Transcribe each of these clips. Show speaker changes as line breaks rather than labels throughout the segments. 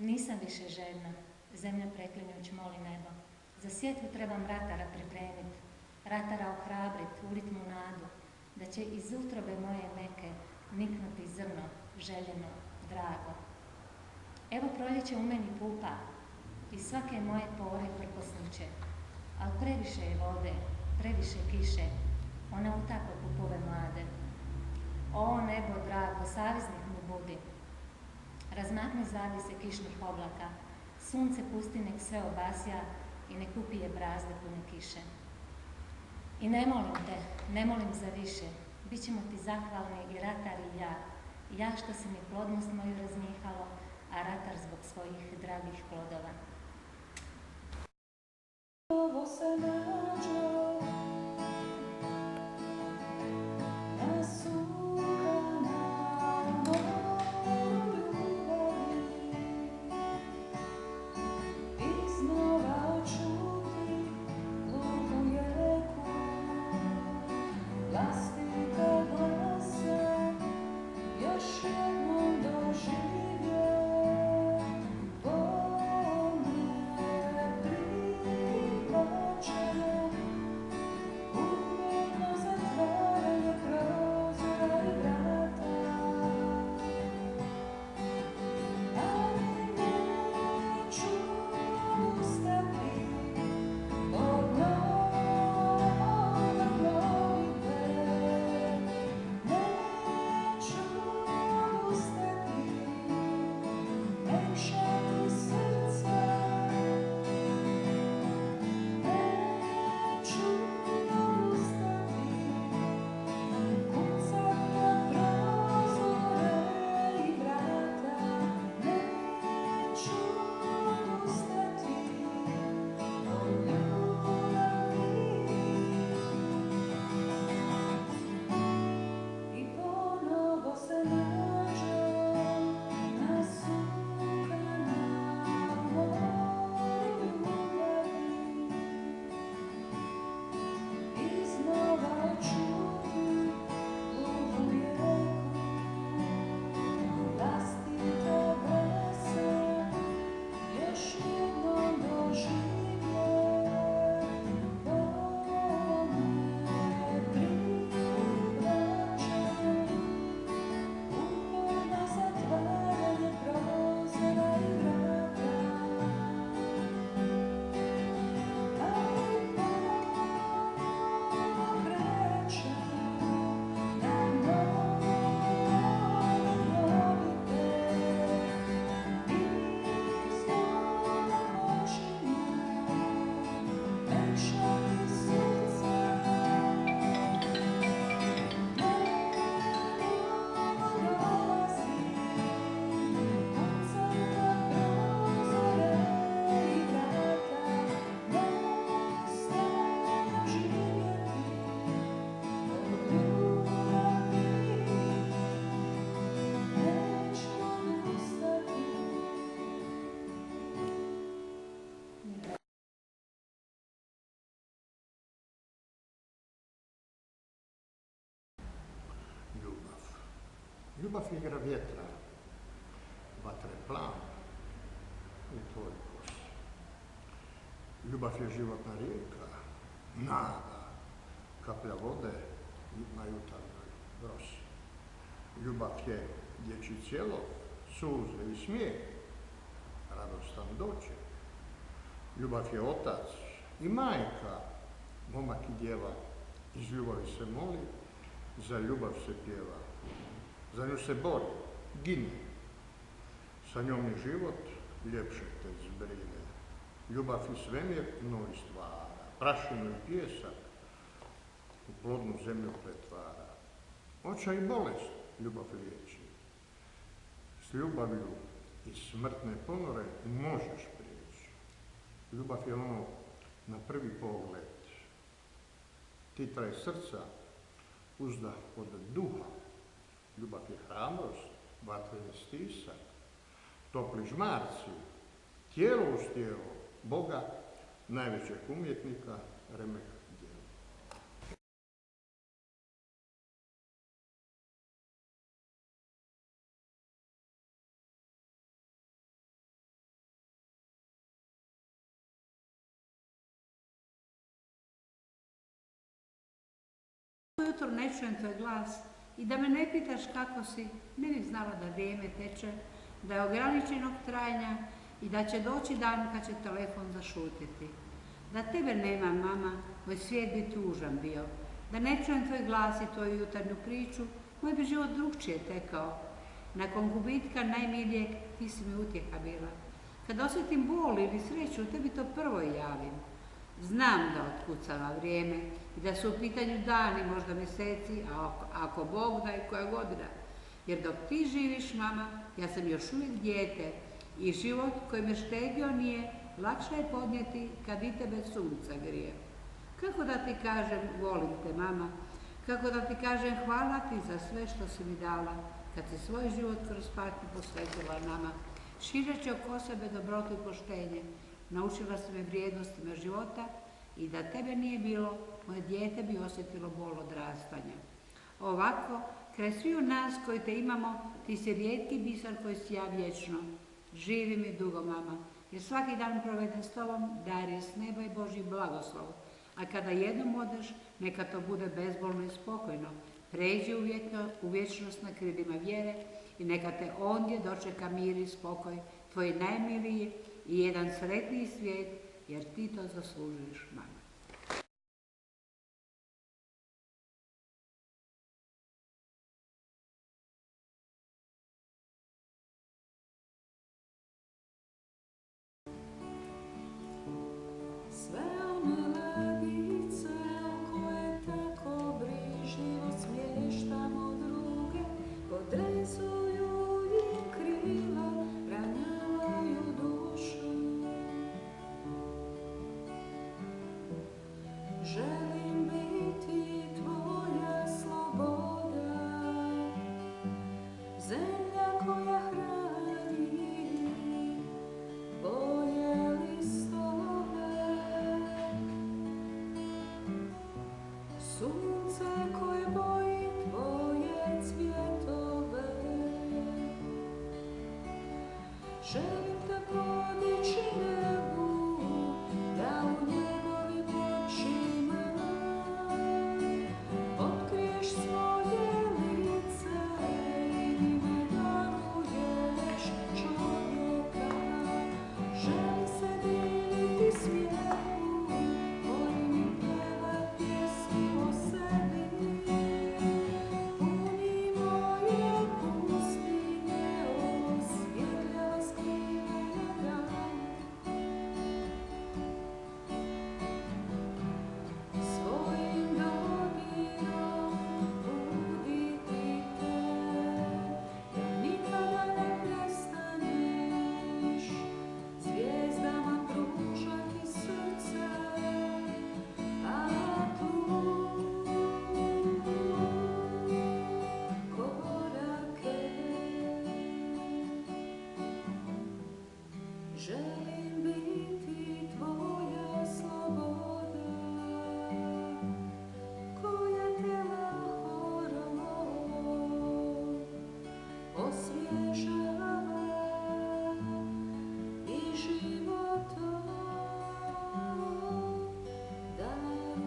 Nisam više žedna, zemlja preklinjuć moli nebo. Za sjetvu trebam ratara pripremit, ratara ohrabrit, ulit mu nadu, da će iz utrobe moje meke niknuti zrno, željeno, drago. Evo proljeće u meni pupa, i svake moje pore prkosniće, al previše je vode, previše kiše, ona utapa pupove mlade. O nebo drago, saveznik mi budi, razmakni zavise kišnih oblaka, sunce pusti nek sve obasja i nek upije brazde pune kiše. I ne molim za više, bit ćemo ti zahvalni i ratar i ja što si mi plodnost moju razmihalo, a ratar zbog svojih dragih plodova.
Ovo se nađe nasukana moju ljubavi, iznova čuti gluhu jeku, vlastite glasa, još jednom doživje.
Ljubav je igra vjetra, vatre plan u tvoj kosi. Ljubav je životna rijeka, nada, kaplja vode na jutarnjoj rosi. Ljubav je dječji cjelov, suze i smijeh, radostan doček. Ljubav je otac i majka, momak i djeva, iz ljubavi se moli, za ljubav se pjeva. Za nju se bori, gine. Sa njom je život, ljepše te zbrine. Ljubav i svemir novi stvara, prašinu i pijesak u plodnu zemlju pretvara. Očaj i bolest ljubav liječi. S ljubavlju i smrtne ponore možeš prijeći. Ljubav je ono na prvi pogled. Titraj srca, uzdah od duha. Ljubav je hrabrost, vatreni stisak, topli žmarci, tijelo uz tijelo, Boga, najvećeg umjetnika, remek
Ujutro ne čujem tvoj glas i da me ne pitaš kako si, ne bih znala da vrijeme teče, da je ograničenog trajanja i da će doći dan kad će telefon zašutiti. Da tebe nema, mama, moj svijet bi tužan bio. Da ne čujem tvoj glas i tvoju jutarnju priču, moj bi život drugčije tekao. Nakon gubitka najmilijeg ti si mi utjeha bila. Kad osjetim bol ili sreću, tebi to prvo javim. Znam da otkucava vrijeme i da su u pitanju dani, možda mjeseci, a ako Bog da i koja godina. Jer dok ti živiš, mama, ja sam još uvijek dijete i život koji me štegio nije, lakše je podnijeti kad i tebe sunca grije. Kako da ti kažem volim te, mama? Kako da ti kažem hvala ti za sve što si mi dala, kad si svoj život kroz patnju posvetila nama, šireći oko sebe dobrotu i poštenje, naučila si me vrijednostima života i da tebe nije bilo, moje dijete bi osjetilo bol odrastanja. Ovako, kraj sviju nas koji te imamo, ti si rijetki biser koji sija vječno. Živi mi dugo, mama, jer svaki dan proveden s tobom dar je s neba i Božji blagoslov. A kada jednom odeš, neka to bude bezbolno i spokojno. Pređi u vječnost na krilima vjere i neka te ondje dočeka mir i spokoj, tvoji najmiliji i jedan sretniji svijet, jer ti to zaslužuješ, mama.
Sve one ladice koje tako brižljivo smještamo druge, podrezuju im krila, ranjavaju dušu. Želim biti tvoja sloboda, zemlja koja hrani boje listove, sunce koje boji tvoje cvjetove. Želim te podići nebu, da u njegovim očima otkriješ svoje lice i me daruješ čovjeka. Želim se diviti smijehu, volim i pjevat pjesmi o sebi. Puni moje pustinje, osvjetljava skrivene dane. Svojim dodirom buditi te, da nikada ne prestaneš zvijezdama pružati srce, a tu korake. Želim biti tvoja sloboda, koja te lahko osvježava i životom daruje.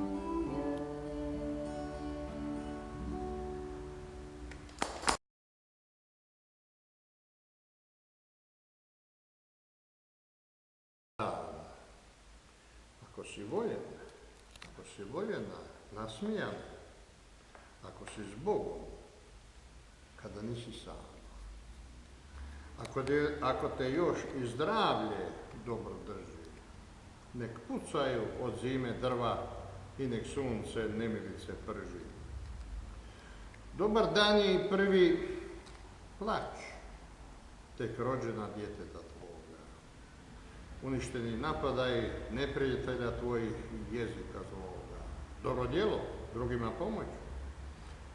Ako si voljen, ako si voljena, nasmijan, ako si s Bogom, kada nisi sam. Ako te još i zdravlje dobro drži, nek pucaju od zime drva i nek sunce nemilice prži. Dobar dan je i prvi plać tek rođena djeteta tvoga. Uništeni napadaj neprijatelja tvojih i jezika zloga. Dobro djelo, drugima pomoć.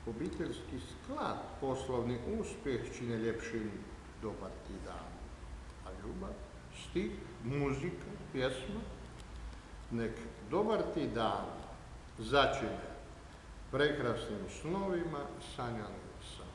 Obiteljski sklad, poslovni uspjeh čine ljepšim dobar ti dan. A ljubav, stih, muzika, pjesma, nek dobar ti dan začine prekrasnim snovima sanjanim san.